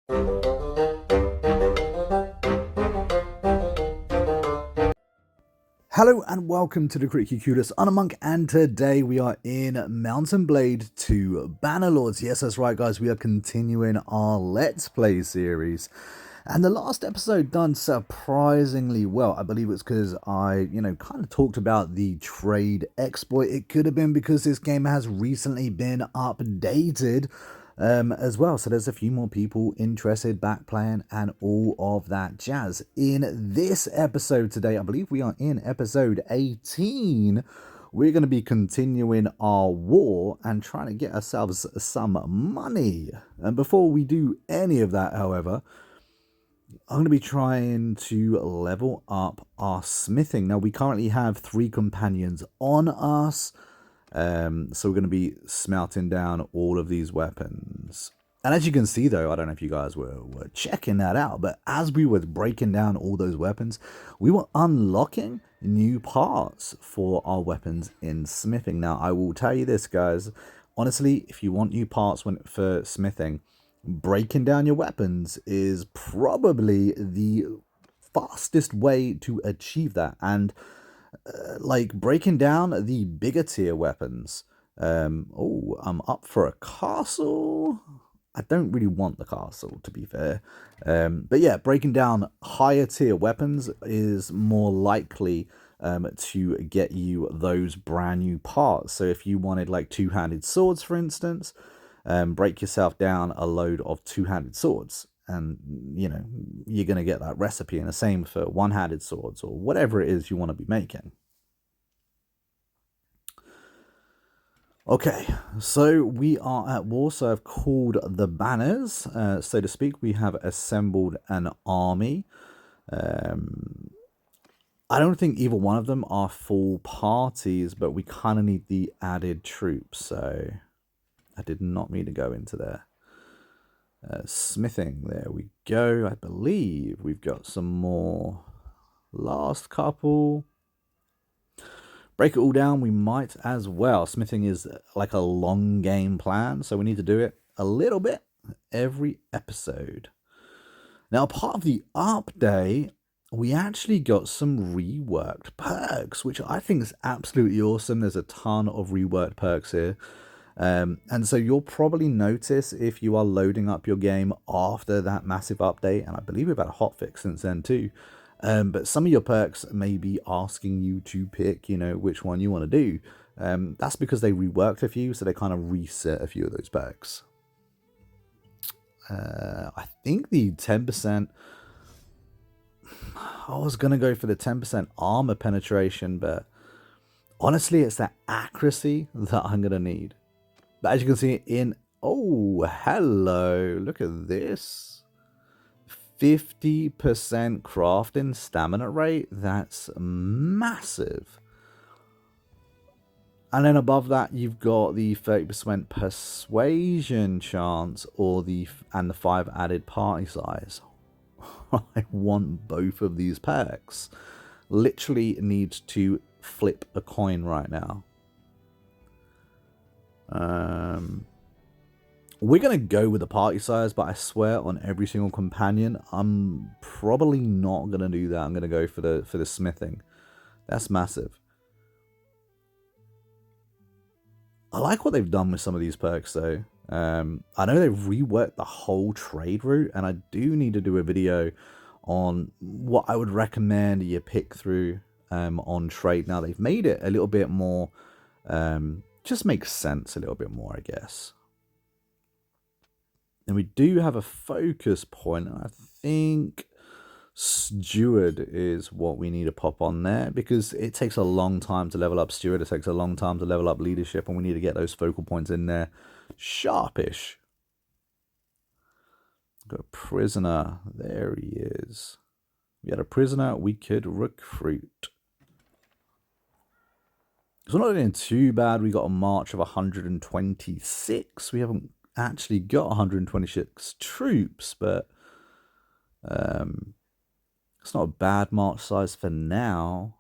Hello and welcome to the Critically Clueless Monk, and today we are in Mountain Blade 2 Bannerlords. Yes, that's right guys, we are continuing our Let's Play series. And the last episode done surprisingly well. I believe it's because I, kind of talked about the trade exploit. It could have been because this game has recently been updated as well. So there's a few more people interested, back playing, and all of that jazz. In this episode today, I believe we are in episode 18. We're going to be continuing our war and trying to get ourselves some money. And before we do any of that, however, I'm going to be trying to level up our smithing. Now, we currently have 3 companions on us. So we're going to be smelting down all of these weapons. And as you can see, though, I don't know if you guys were checking that out, but as we were breaking down all those weapons, we were unlocking new parts for our weapons in smithing. Now, I will tell you this, guys. Honestly, if you want new parts for smithing, breaking down your weapons is probably the fastest way to achieve that. And like breaking down the bigger tier weapons. Oh, I'm up for a castle. I don't really want the castle, to be fair. But yeah, breaking down higher tier weapons is more likely to get you those brand new parts. So if you wanted like 2-handed swords, for instance, break yourself down a load of 2-handed swords, and you're going to get that recipe. And the same for 1-handed swords or whatever it is you want to be making. Okay, so we are at war, so I've called the banners, so to speak. We have assembled an army. I don't think either one of them are full parties, but we kind of need the added troops, so I did not mean to go into there. Smithing, there we go. I believe we've got some more. Last couple. Break it all down, we might as well. Smithing is like a long game plan, so we need to do it a little bit every episode. Now, part of the update, we actually got some reworked perks, which I think is absolutely awesome. There's a ton of reworked perks here. And so you'll probably notice if you are loading up your game after that massive update, and I believe we've had a hotfix since then too. But some of your perks may be asking you to pick, which one you want to do. That's because they reworked a few, so they kind of reset a few of those perks. I think the 10%... I was going to go for the 10% armor penetration, but honestly, it's that accuracy that I'm going to need. But as you can see in... Oh, hello. Look at this. 50% crafting stamina rate. That's massive. And then above that, you've got the 30% persuasion chance, and the 5 added party size. I want both of these perks. Literally needs to flip a coin right now. We're going to go with the party size, but I swear on every single companion, I'm probably not going to do that. I'm going to go for the smithing. That's massive. I like what they've done with some of these perks, though. I know they've reworked the whole trade route, and I do need to do a video on what I would recommend you pick through on trade. Now, they've made it a little bit more... just makes sense a little bit more, I guess. And we do have a focus point. I think Steward is what we need to pop on there, because it takes a long time to level up Steward. It takes a long time to level up Leadership, and we need to get those focal points in there sharpish. Got a prisoner. There he is. We had a prisoner we could recruit. So we're not doing too bad. We got a march of 126. We haven't actually got 126 troops, but it's not a bad march size for now.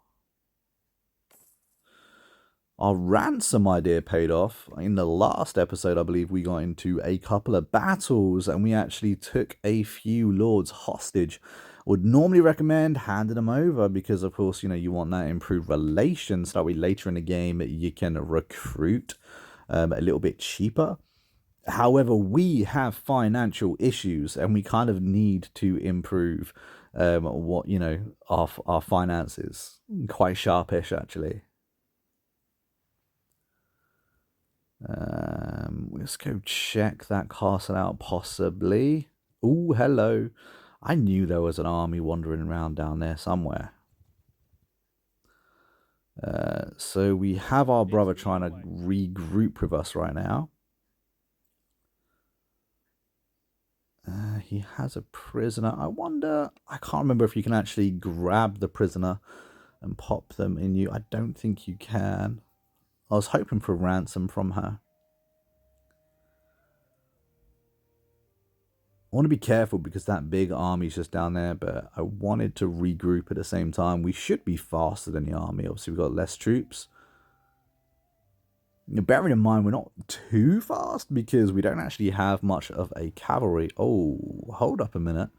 Our ransom idea paid off. In the last episode, I believe we got into a couple of battles and we actually took a few lords hostage. Would normally recommend handing them over because, of course, you know, you want that improved relations. That way later in the game you can recruit a little bit cheaper. However, we have financial issues and we kind of need to improve what, you know, our finances. Quite sharpish, actually. Let's go check that castle out, possibly. Oh, hello. I knew there was an army wandering around down there somewhere. So we have our brother trying to regroup with us right now. He has a prisoner. I wonder, I can't remember if you can actually grab the prisoner and pop them in you. I don't think you can. I was hoping for ransom from her. I want to be careful because that big army's just down there, but I wanted to regroup at the same time. We should be faster than the army. Obviously, we've got less troops. Bearing in mind, we're not too fast because we don't actually have much of a cavalry. Oh, hold up a minute.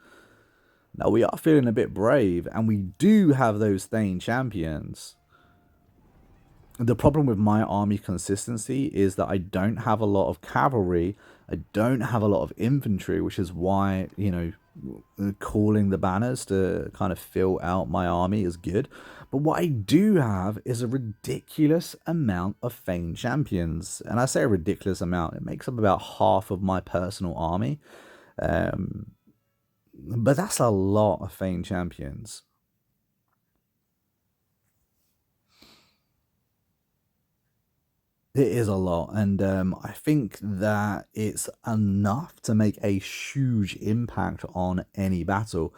Now, we are feeling a bit brave, and we do have those Thane champions. The problem with my army consistency is that I don't have a lot of cavalry. I don't have a lot of infantry, which is why, you know, calling the banners to kind of fill out my army is good. But what I do have is a ridiculous amount of Thane champions. And I say a ridiculous amount. It makes up about half of my personal army. But that's a lot of Thane champions. It is a lot, and I think that it's enough to make a huge impact on any battle.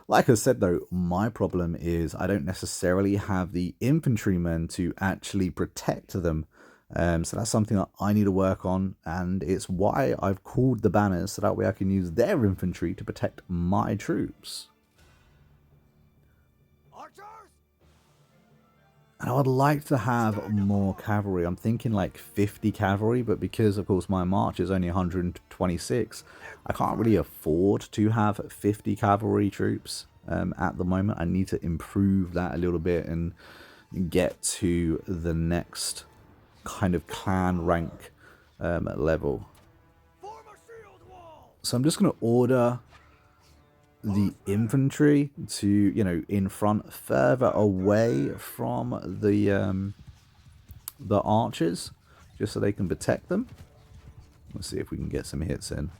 Like I said, though, my problem is I don't necessarily have the infantrymen to actually protect them. So that's something that I need to work on, and it's why I've called the banners, so that way I can use their infantry to protect my troops. And I would like to have more cavalry. I'm thinking like 50 cavalry, but because, of course, my march is only 126, I can't really afford to have 50 cavalry troops at the moment. I need to improve that a little bit and get to the next kind of clan rank level. So I'm just going to order the infantry to, you know, in front, further away from the archers, just so they can protect them. Let's see if we can get some hits in.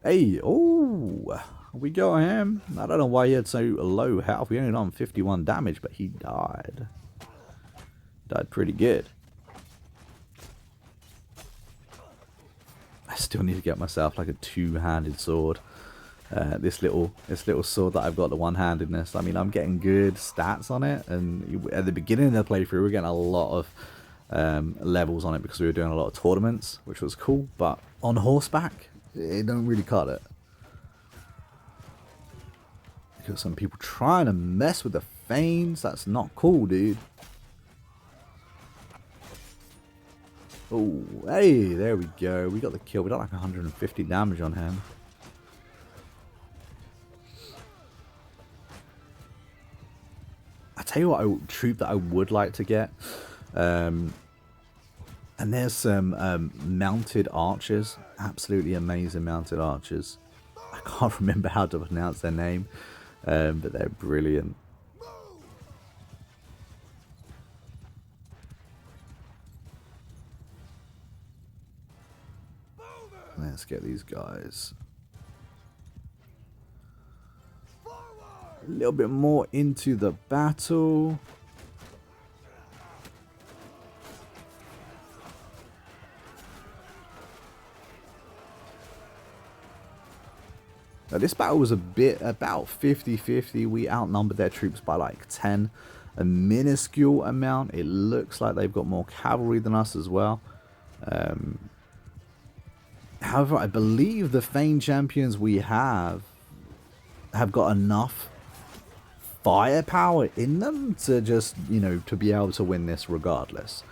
Hey, oh, we got him. I don't know why he had so low health. We only done 51 damage, but he died. Died pretty good. I still need to get myself like a two-handed sword. This little sword that I've got, the one-handedness. I mean, I'm getting good stats on it, and at the beginning of the playthrough, we're getting a lot of levels on it because we were doing a lot of tournaments, which was cool. But on horseback, it don't really cut it. Because some people trying to mess with the Thanes. That's not cool, dude. Oh, hey, there we go. We got the kill. We got like 150 damage on him. I tell you what, a troop that I would like to get. And there's some mounted archers. Absolutely amazing mounted archers. I can't remember how to pronounce their name, but they're brilliant. Let's get these guys a little bit more into the battle. Now, this battle was about 50-50. We outnumbered their troops by like 10. A minuscule amount. It looks like they've got more cavalry than us as well. However, I believe the Thane champions we have got enough firepower in them to just, to be able to win this regardless.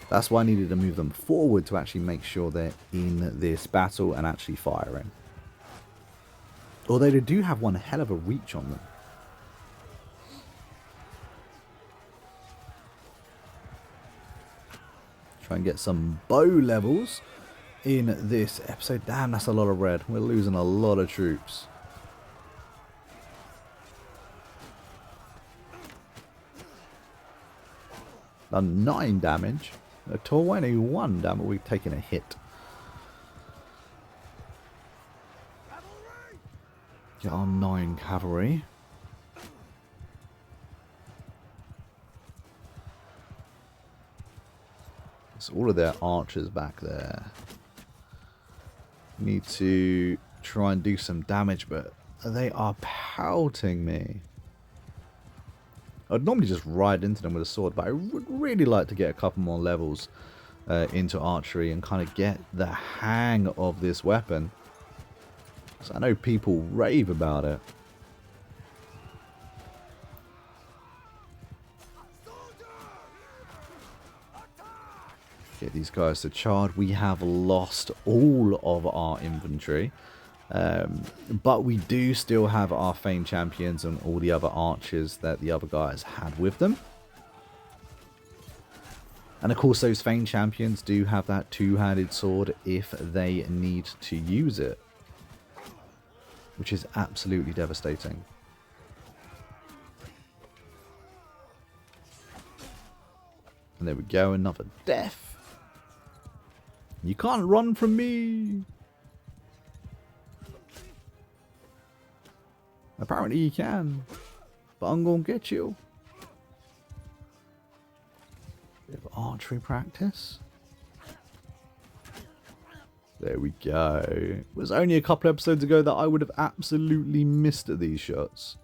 That's why I needed to move them forward to actually make sure they're in this battle and actually firing. Although they do have one hell of a reach on them. Try and get some bow levels in this episode. Damn, that's a lot of red. We're losing a lot of troops. Done 9 damage. A 21 damage. We've taken a hit. Get our 9 cavalry. It's all of their archers back there. Need to try and do some damage, but they are pelting me. I'd normally just ride into them with a sword, but I would really like to get a couple more levels into archery and kind of get the hang of this weapon. So I know people rave about it. Get these guys to charge. We have lost all of our infantry. But we do still have our Fane champions and all the other archers that the other guys had with them. And of course those Fane champions do have that two-handed sword if they need to use it. Which is absolutely devastating. And there we go, another death. You can't run from me. Apparently you can. But I'm going to get you. Bit of archery practice. There we go. It was only a couple episodes ago that I would have absolutely missed these shots.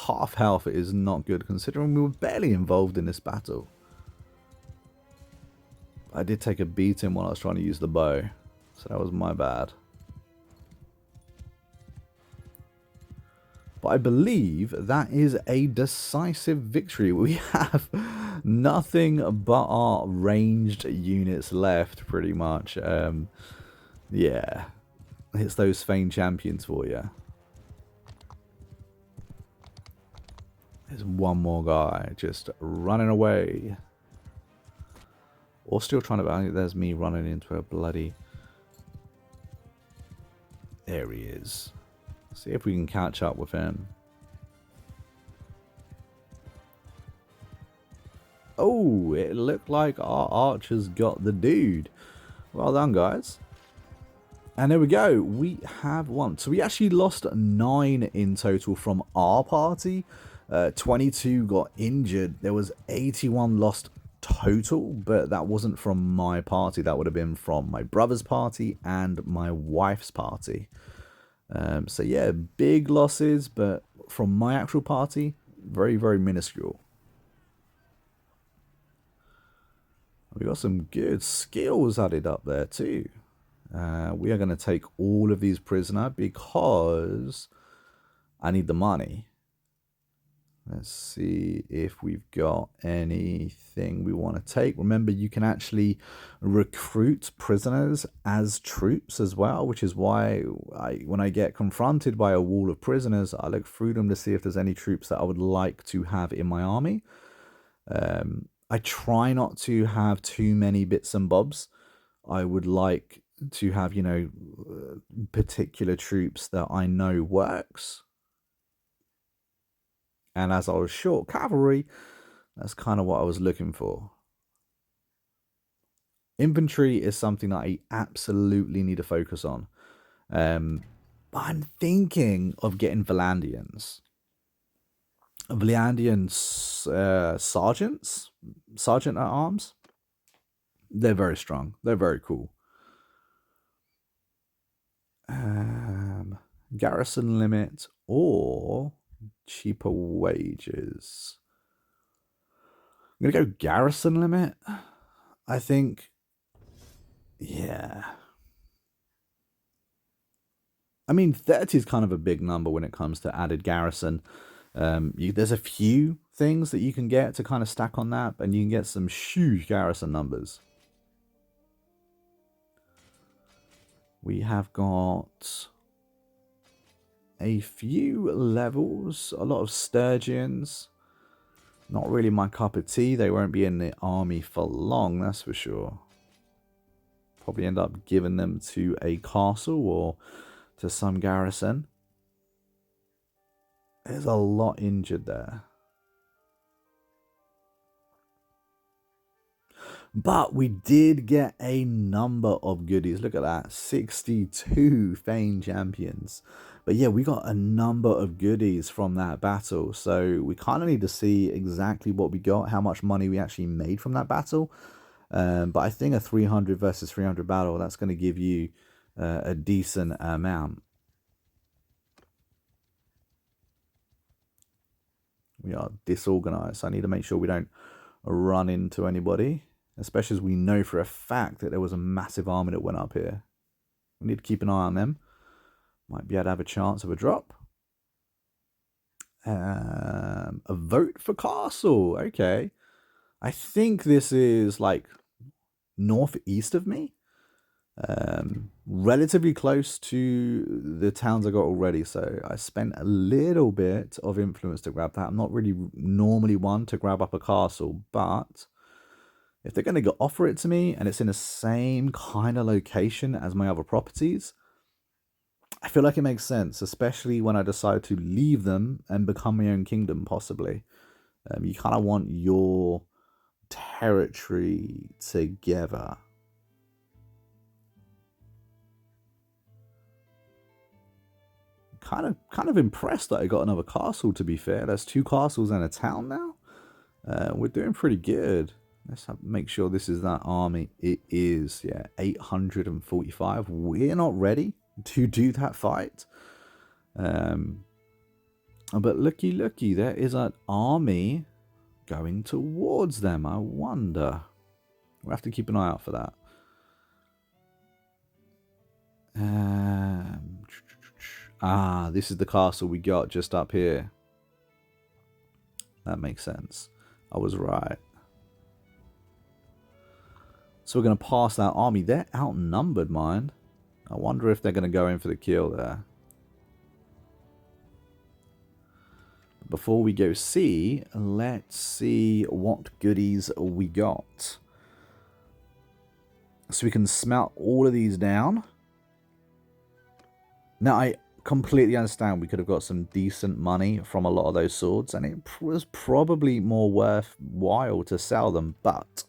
Half health is not good considering we were barely involved in this battle. I did take a beating while I was trying to use the bow, so that was my bad. But I believe that is a decisive victory. We have nothing but our ranged units left, pretty much. Yeah, it's those Fane champions for you. There's one more guy just running away. Or still trying to... There's me running into a bloody... There he is. See if we can catch up with him. Oh, it looked like our archers got the dude. Well done, guys. And there we go. We have won. So we actually lost 9 in total from our party. 22 got injured. There was 81 lost total, but that wasn't from my party. That would have been from my brother's party and my wife's party. So yeah, big losses, but from my actual party, very, very minuscule. We got some good skills added up there too. We are going to take all of these prisoner because I need the money. Let's see if we've got anything we want to take. Remember, you can actually recruit prisoners as troops as well, which is why when I get confronted by a wall of prisoners, I look through them to see if there's any troops that I would like to have in my army. I try not to have too many bits and bobs. I would like to have, particular troops that I know works. And as I was short cavalry, that's kind of what I was looking for. Infantry is something that I absolutely need to focus on. But I'm thinking of getting Valandians. Valandian sergeants? Sergeant at arms? They're very strong. They're very cool. Garrison limit or cheaper wages. I'm going to go garrison limit. I think, yeah. I mean, 30 is kind of a big number when it comes to added garrison. There's a few things that you can get to kind of stack on that, and you can get some huge garrison numbers. We have got a few levels, a lot of sturgeons. Not really my cup of tea. They won't be in the army for long, that's for sure. Probably end up giving them to a castle or to some garrison. There's a lot injured there. But we did get a number of goodies. Look at that. 62 Fane champions. But yeah, we got a number of goodies from that battle. So we kind of need to see exactly what we got, how much money we actually made from that battle. But I think a 300 versus 300 battle, that's going to give you a decent amount. We are disorganized. I need to make sure we don't run into anybody. Especially as we know for a fact that there was a massive army that went up here. We need to keep an eye on them. Might be able to have a chance of a drop. A vote for castle. Okay. I think this is like northeast of me. Relatively close to the towns I got already. So I spent a little bit of influence to grab that. I'm not really normally one to grab up a castle, but if they're going to offer it to me and it's in the same kind of location as my other properties, I feel like it makes sense, especially when I decide to leave them and become my own kingdom, possibly. You kind of want your territory together. Kind of impressed that I got another castle, to be fair. There's 2 castles and a town now. We're doing pretty good. Let's make sure this is that army. It is, yeah, 845. We're not ready to do that fight. But looky, there is an army going towards them. I wonder. We'll have to keep an eye out for that. This is the castle we got just up here. That makes sense. I was right. So we're going to pass that army. They're outnumbered, mind. I wonder if they're going to go in for the kill there. Before we go see, let's see what goodies we got. So we can smelt all of these down. Now, I completely understand we could have got some decent money from a lot of those swords, and it was probably more worthwhile to sell them, but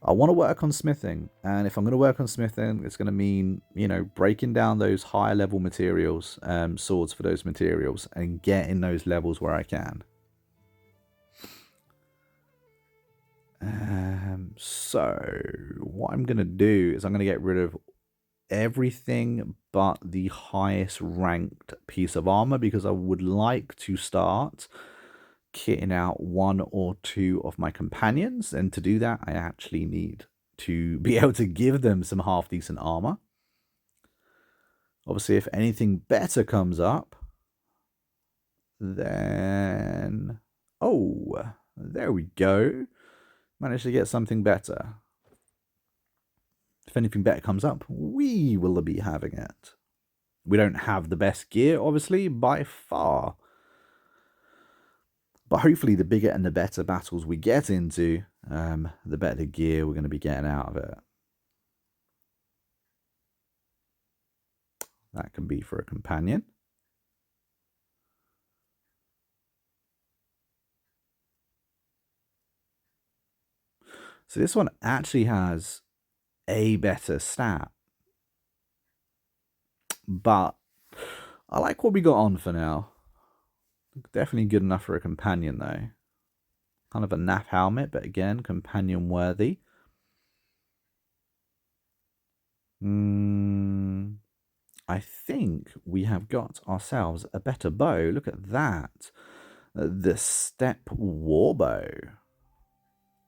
I want to work on smithing, and if I'm going to work on smithing, it's going to mean, you know, breaking down those higher level materials, swords for those materials, and getting those levels where I can. So what I'm going to do is I'm going to get rid of everything but the highest ranked piece of armor, because I would like to start kitting out 1 or 2 of my companions, and to do that I actually need to be able to give them some half decent armor. Obviously, if anything better comes up, then there we go, managed to get something better. If anything better comes up, we will be having it. We don't have the best gear, obviously, by far. But hopefully the bigger and the better battles we get into, the better gear we're going to be getting out of it. That can be for a companion. So this one actually has a better stat. But I like what we got on for now. Definitely good enough for a companion, though. Kind of a naff helmet, but again, companion worthy. I think we have got ourselves a better bow. Look at that. The Steppe Warbow.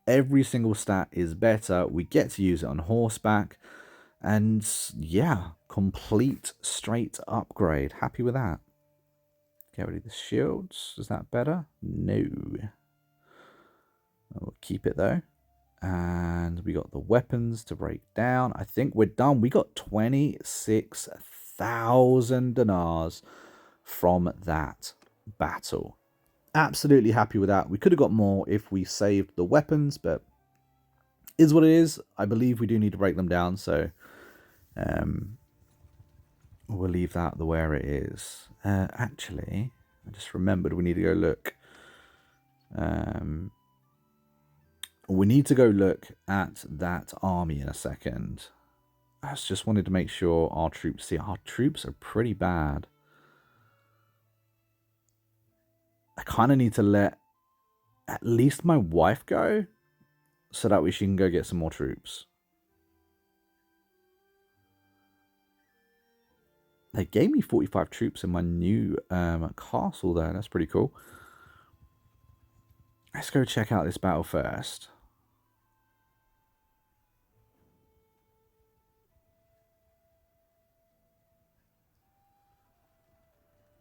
Every single stat is better. We get to use it on horseback. And yeah, complete straight upgrade. Happy with that. Get rid of the shields. Is that better? No. We'll keep it though. And we got the weapons to break down. I think we're done. We got 26,000 dinars from that battle. Absolutely happy with that. We could have got more if we saved the weapons, but is what it is. I believe we do need to break them down, so we'll leave that the where it is. Actually, I just remembered we need to go look. We need to go look at that army in a second. I just wanted to make sure our troops... See, our troops are pretty bad. I kind of need to let at least my wife go so that we can go get some more troops. They gave me 45 troops in my new castle there. That's pretty cool. Let's go check out this battle first.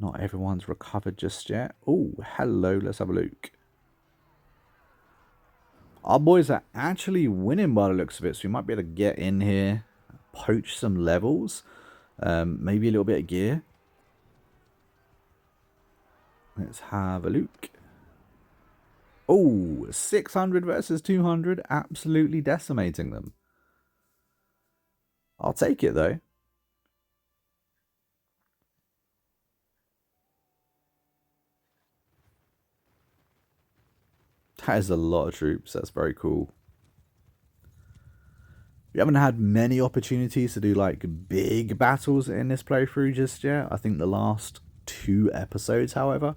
Not everyone's recovered just yet. Oh, hello. Let's have a look. Our boys are actually winning by the looks of it, so we might be able to get in here, poach some levels, maybe a little bit of gear. Let's have a look. Oh, 600 versus 200, absolutely decimating them. I'll take it though. That is a lot of troops. That's very cool. We haven't had many opportunities to do like big battles in this playthrough just yet. I think the last 2 episodes, however,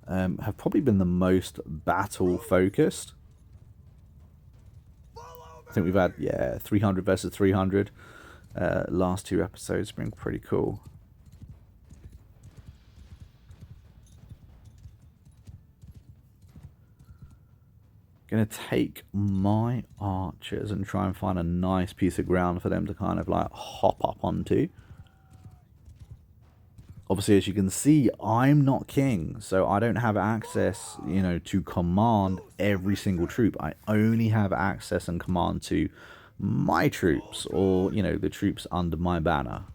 have probably been the most battle focused. I think we've had, yeah, 300 versus 300. Last 2 episodes have been pretty cool. Gonna take my archers and try and find a nice piece of ground for them to kind of like hop up onto. Obviously, as you can see, I'm not king, so I don't have access, you know, to command every single troop. I only have access and command to my troops, or, you know, the troops under my banner.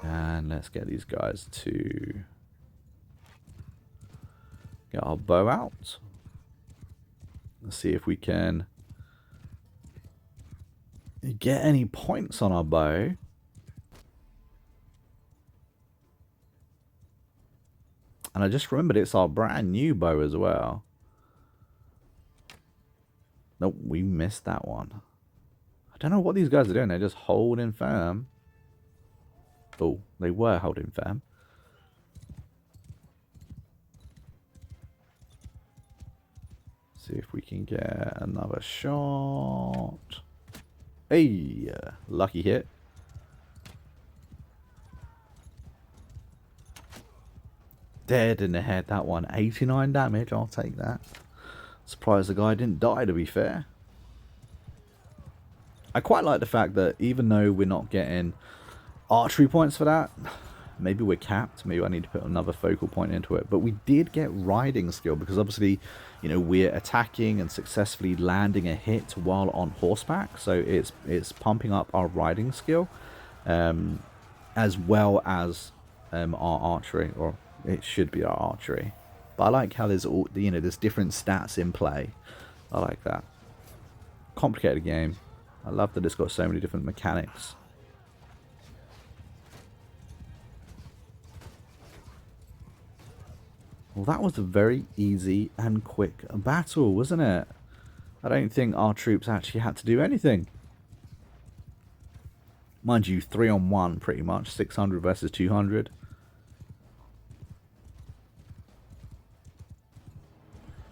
And let's get these guys to get our bow out. Let's see if we can get any points on our bow. And I just remembered it's our brand new bow as well. Nope, we missed that one. I don't know what these guys are doing. They're just holding firm. Oh, they were holding firm. See if we can get another shot. Hey, lucky hit. Dead in the head, that one. 89 damage, I'll take that. Surprised the guy didn't die, to be fair. I quite like the fact that even though we're not getting archery points for that, maybe we're capped, maybe I need to put another focal point into it, but we did get riding skill because obviously, you know, we're attacking and successfully landing a hit while on horseback, so it's pumping up our riding skill, as well as our archery, or it should be our archery. But I like how there's all, you know, there's different stats in play. I like that. Complicated game. I love that it's got so many different mechanics. Well, that was a very easy and quick battle, wasn't it? I don't think our troops actually had to do anything. Mind you, 3-on-1 pretty much. 600 versus 200.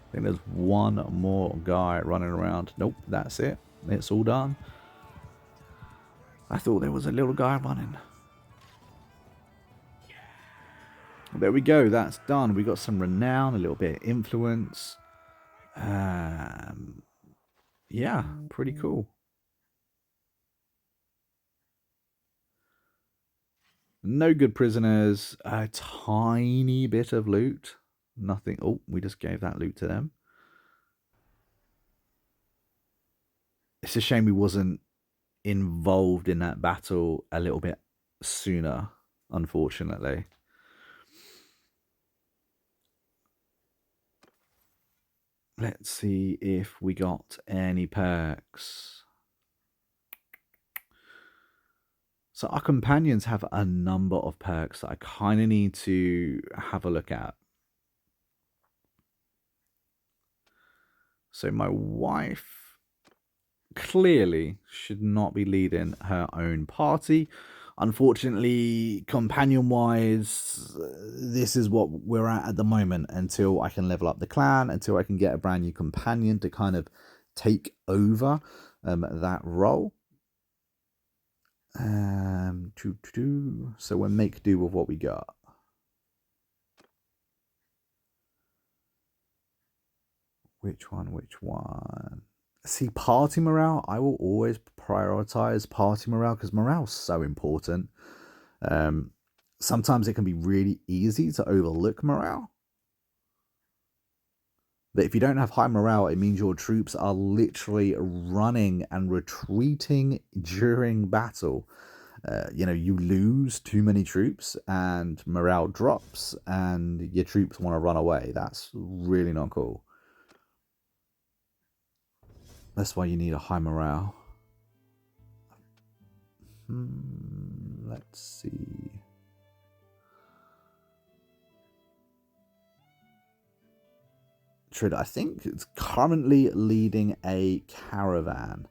I think there's one more guy running around. Nope, that's it. It's all done. I thought there was a little guy running. There we go. That's done. We got some renown, a little bit of influence. Yeah, pretty cool. No good prisoners. A tiny bit of loot. Nothing. Oh, we just gave that loot to them. It's a shame we wasn't involved in that battle a little bit sooner, unfortunately. Let's see if we got any perks. So our companions have a number of perks that I kind of need to have a look at. So my wife clearly should not be leading her own party. Unfortunately, companion-wise, this is what we're at the moment until I can level up the clan, until I can get a brand new companion to kind of take over that role. So we'll make do with what we got. Which one? See, party morale, I will always prioritize party morale because morale is so important. Sometimes it can be really easy to overlook morale. But if you don't have high morale, it means your troops are literally running and retreating during battle. You lose too many troops and morale drops and your troops want to run away. That's really not cool. That's why you need a high morale. Let's see. I think it's currently leading a caravan.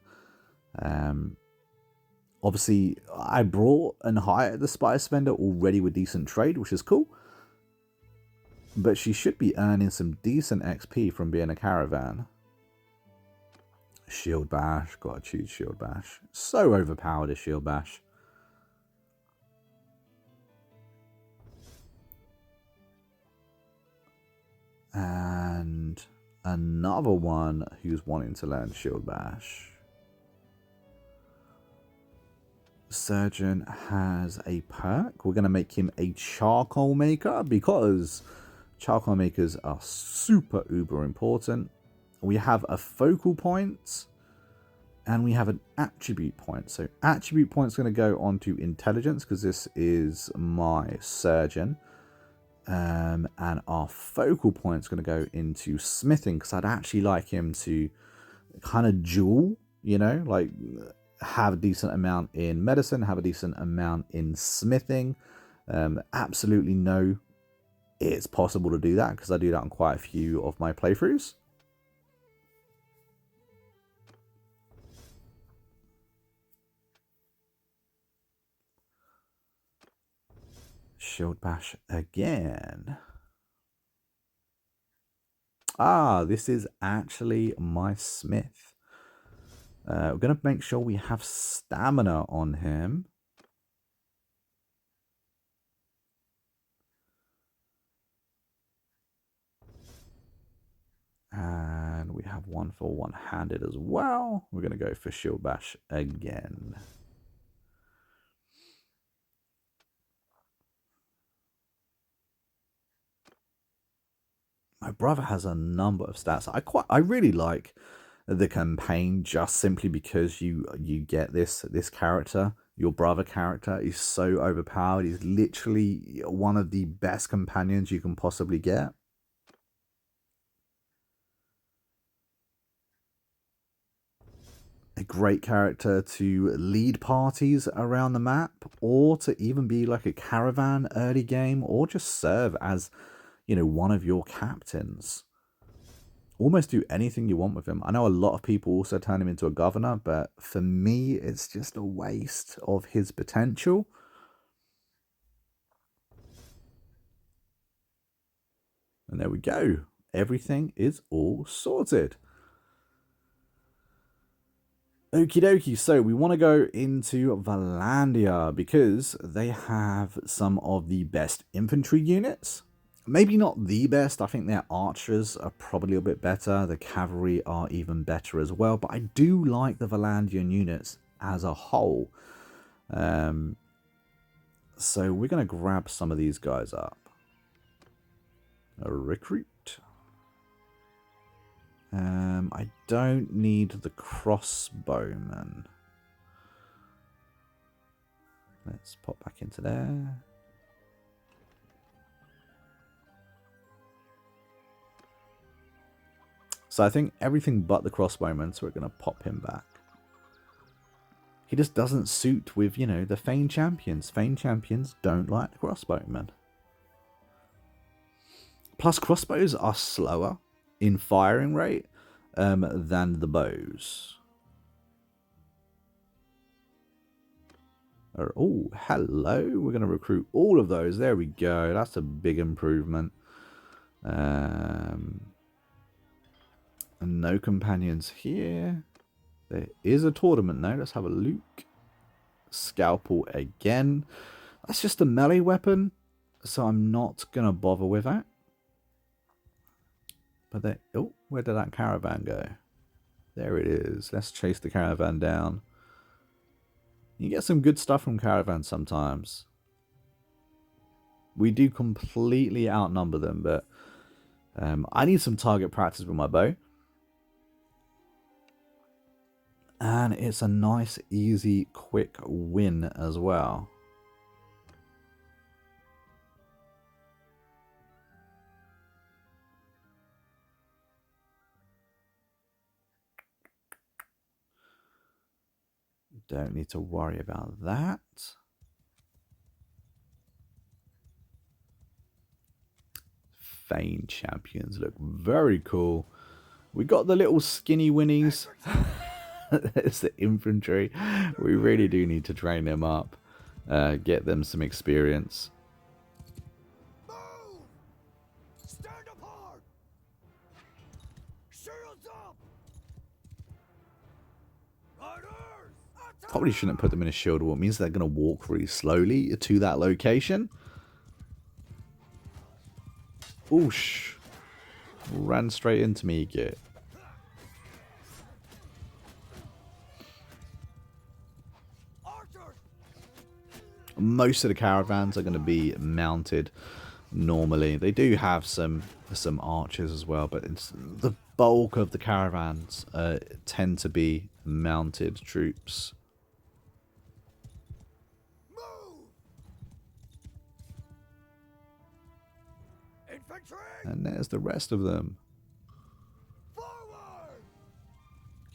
Obviously, I brought and hired the Spice Spender already with decent trade, which is cool. But she should be earning some decent XP from being a caravan. Shield Bash. Gotta choose Shield Bash. So overpowered is Shield Bash. And another one who's wanting to learn Shield Bash. Surgeon has a perk. We're going to make him a charcoal maker because charcoal makers are super uber important. We have a focal point and we have an attribute point. So attribute point is going to go on to intelligence because this is my surgeon. And our focal point is going to go into smithing because I'd actually like him to kind of dual, like have a decent amount in medicine, have a decent amount in smithing. Absolutely know it's possible to do that because I do that on quite a few of my playthroughs. Shield Bash again. This is actually my smith. We're going to make sure we have stamina on him. And we have one for one-handed as well. We're going to go for Shield Bash again. My brother has a number of stats. I really like the campaign just simply because you get this character. Your brother character is so overpowered. He's literally one of the best companions you can possibly get. A great character to lead parties around the map, or to even be like a caravan early game, or just serve as, one of your captains. Almost do anything you want with him. I know a lot of people also turn him into a governor, but for me, it's just a waste of his potential. And there we go. Everything is all sorted. Okie dokie, so we want to go into Valandia because they have some of the best infantry units. Maybe not the best, I think their archers are probably a bit better, the cavalry are even better as well, but I do like the Valandian units as a whole. So we're going to grab some of these guys up. A recruit. I don't need the crossbowman. Let's pop back into there. So I think everything but the crossbowman, so we're going to pop him back. He just doesn't suit with, you know, the Fane champions. Fane champions don't like the crossbowman. Plus, crossbows are slower in firing rate than the bows. Oh, hello. We're going to recruit all of those. There we go. That's a big improvement. And no companions here. There is a tournament now. Let's have a look. Scalpel again. That's just a melee weapon, so I'm not going to bother with that. But oh, where did that caravan go? There it is. Let's chase the caravan down. You get some good stuff from caravans sometimes. We do completely outnumber them, but I need some target practice with my bow. And it's a nice, easy, quick win as well. Don't need to worry about that. Fane champions look very cool. We got the little skinny winnies. It's the infantry. We really do need to train them up. Get them some experience. Stand apart. Shields up. Probably shouldn't put them in a shield wall. It means they're going to walk really slowly to that location. Oosh. Ran straight into me, Git. Most of the caravans are going to be mounted normally. They do have some archers as well, but it's the bulk of the caravans tend to be mounted troops. And there's the rest of them. Forward!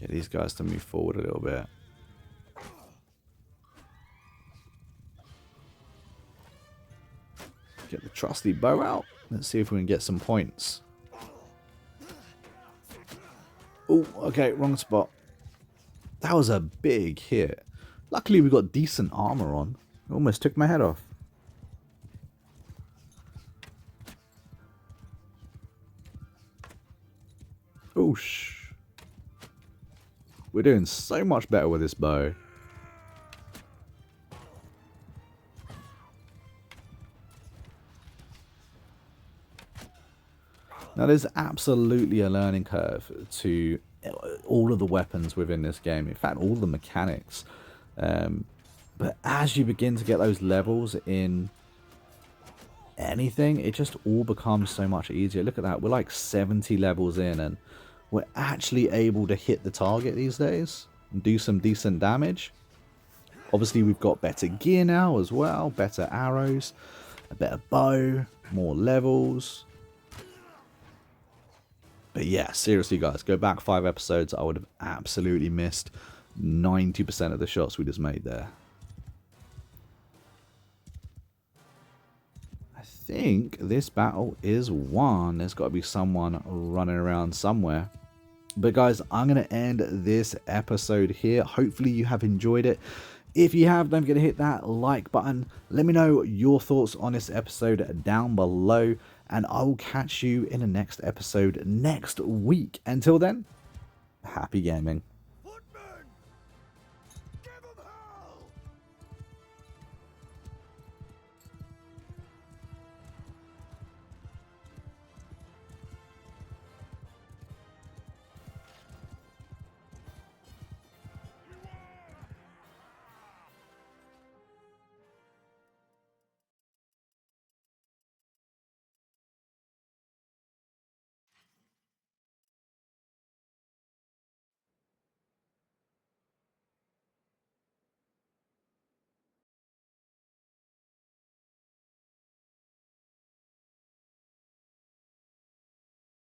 Get these guys to move forward a little bit. Get the trusty bow out. Let's see if we can get some points. Oh, okay, wrong spot. That was a big hit. Luckily we got decent armor on. Almost took my head off. Oosh. We're doing so much better with this bow. Now there's absolutely a learning curve to all of the weapons within this game. In fact, all the mechanics. But as you begin to get those levels in anything, it just all becomes so much easier. Look at that. We're like 70 levels in and we're actually able to hit the target these days and do some decent damage. Obviously, we've got better gear now as well, better arrows, a better bow, more levels. But yeah, seriously, guys, go back 5 episodes. I would have absolutely missed 90% of the shots we just made there. I think this battle is won. There's got to be someone running around somewhere. But guys, I'm going to end this episode here. Hopefully you have enjoyed it. If you have, don't forget to hit that like button. Let me know your thoughts on this episode down below. And I will catch you in the next episode next week. Until then, happy gaming.